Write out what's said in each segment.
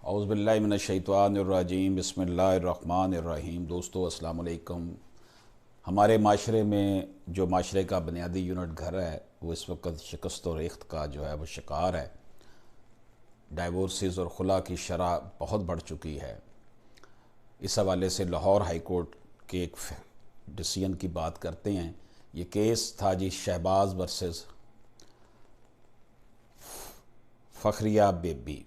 اعوذ باللہ من الشیطان الرجیم بسم اللہ الرحمن الرحیم۔ دوستو السلام علیکم۔ ہمارے معاشرے میں جو معاشرے کا بنیادی یونٹ گھر ہے وہ اس وقت شکست و ریخت کا جو ہے وہ شکار ہے۔ ڈائیورسز اور خلا کی شرح بہت بڑھ چکی ہے۔ اس حوالے سے لاہور ہائی کورٹ کے ایک ڈیسیژن کی بات کرتے ہیں۔ یہ کیس تھا جی Shahbaz versus Fakhria Bibi,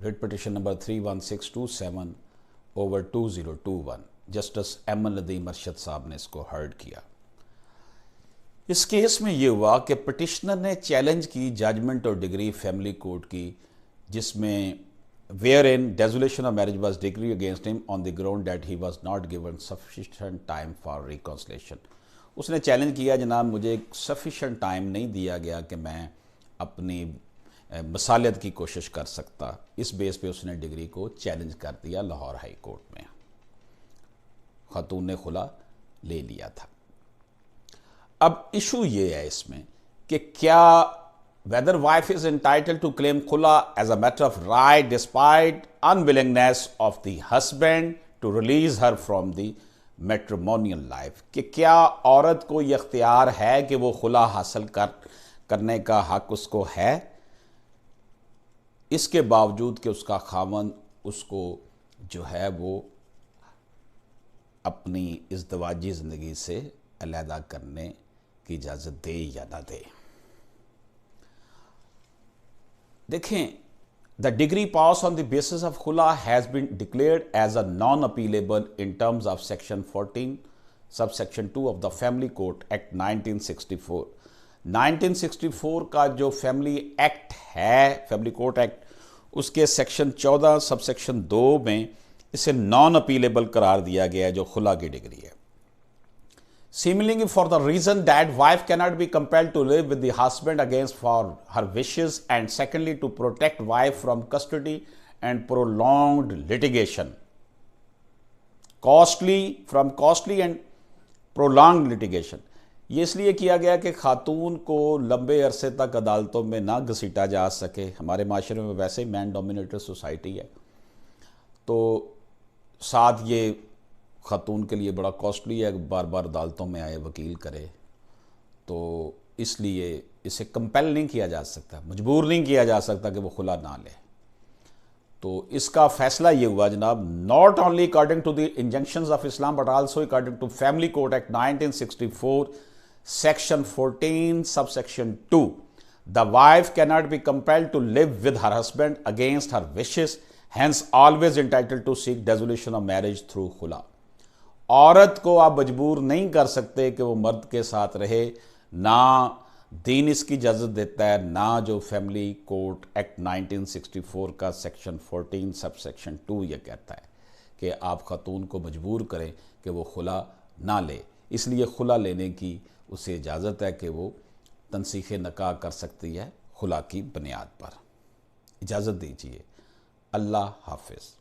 writ petition number 31627/2021۔ Justice M Nadeem Arshad صاحب نے اس کو ہرڈ کیا۔ اس کیس میں یہ ہوا کہ پٹیشنر نے چیلنج کی ججمنٹ اور ڈگری فیملی کورٹ کی، جس میں wherein dissolution of marriage was decreed against him on the ground that he was not given sufficient time for reconciliation۔ اس نے چیلنج کیا جناب مجھے sufficient ٹائم نہیں دیا گیا کہ میں اپنی مصالحت کی کوشش کر سکتا۔ اس بیس پہ اس نے ڈگری کو چیلنج کر دیا لاہور ہائی کورٹ میں۔ خاتون نے خلا لے لیا تھا۔ اب ایشو یہ ہے اس میں کہ کیا whether wife is entitled to claim khula as a matter of right despite unwillingness of the husband to release her from the matrimonial life، کہ کیا عورت کو یہ اختیار ہے کہ وہ خلا حاصل کرنے کا حق اس کو ہے، اس کے باوجود کہ اس کا خاوند اس کو جو ہے وہ اپنی ازدواجی زندگی سے علیحدہ کرنے کی اجازت دے یا نہ دے۔ دیکھیں، the degree pass on the basis of khula has been declared as a non-appealable in terms of section 14 subsection 2 of the Family Court Act 1964۔ 1964 کا جو فیملی ایکٹ ہے، فیملی کورٹ ایکٹ، اس کے سیکشن 14 سب سیکشن 2 میں اسے نان اپیلیبل قرار دیا گیا ہے جو خلا کی ڈگری ہے۔ Seemingly for the reason that wife cannot be compelled to live with the husband against for her wishes, and secondly to protect wife from custody and prolonged litigation, costly and prolonged litigation۔ یہ اس لیے کیا گیا کہ خاتون کو لمبے عرصے تک عدالتوں میں نہ گھسیٹا جا سکے۔ ہمارے معاشرے میں ویسے ہی مین ڈومینیٹڈ سوسائٹی ہے، تو ساتھ یہ خاتون کے لیے بڑا کاسٹلی ہے، بار بار عدالتوں میں آئے وکیل کرے، تو اس لیے اسے کمپیل نہیں کیا جا سکتا، مجبور نہیں کیا جا سکتا کہ وہ خلا نہ لے۔ تو اس کا فیصلہ یہ ہوا جناب، not only according to the injunctions of Islam but also according to Family Court Act 1964 section 14 subsection 2, the wife cannot be compelled to live with her husband against her wishes, hence always entitled to seek dissolution of marriage through khula۔ عورت کو آپ مجبور نہیں کر سکتے کہ وہ مرد کے ساتھ رہے، نہ دین اس کی اجازت دیتا ہے، نہ جو فیملی کورٹ ایکٹ 1964 کا سیکشن 14 سب سیکشن 2 یہ کہتا ہے کہ آپ خاتون کو مجبور کریں کہ وہ خلا نہ لے۔ اس لیے خلا لینے کی اسے اجازت ہے کہ وہ تنسیخ نکاح کر سکتی ہے خلا کی بنیاد پر۔ اجازت دیجیے۔ اللہ حافظ۔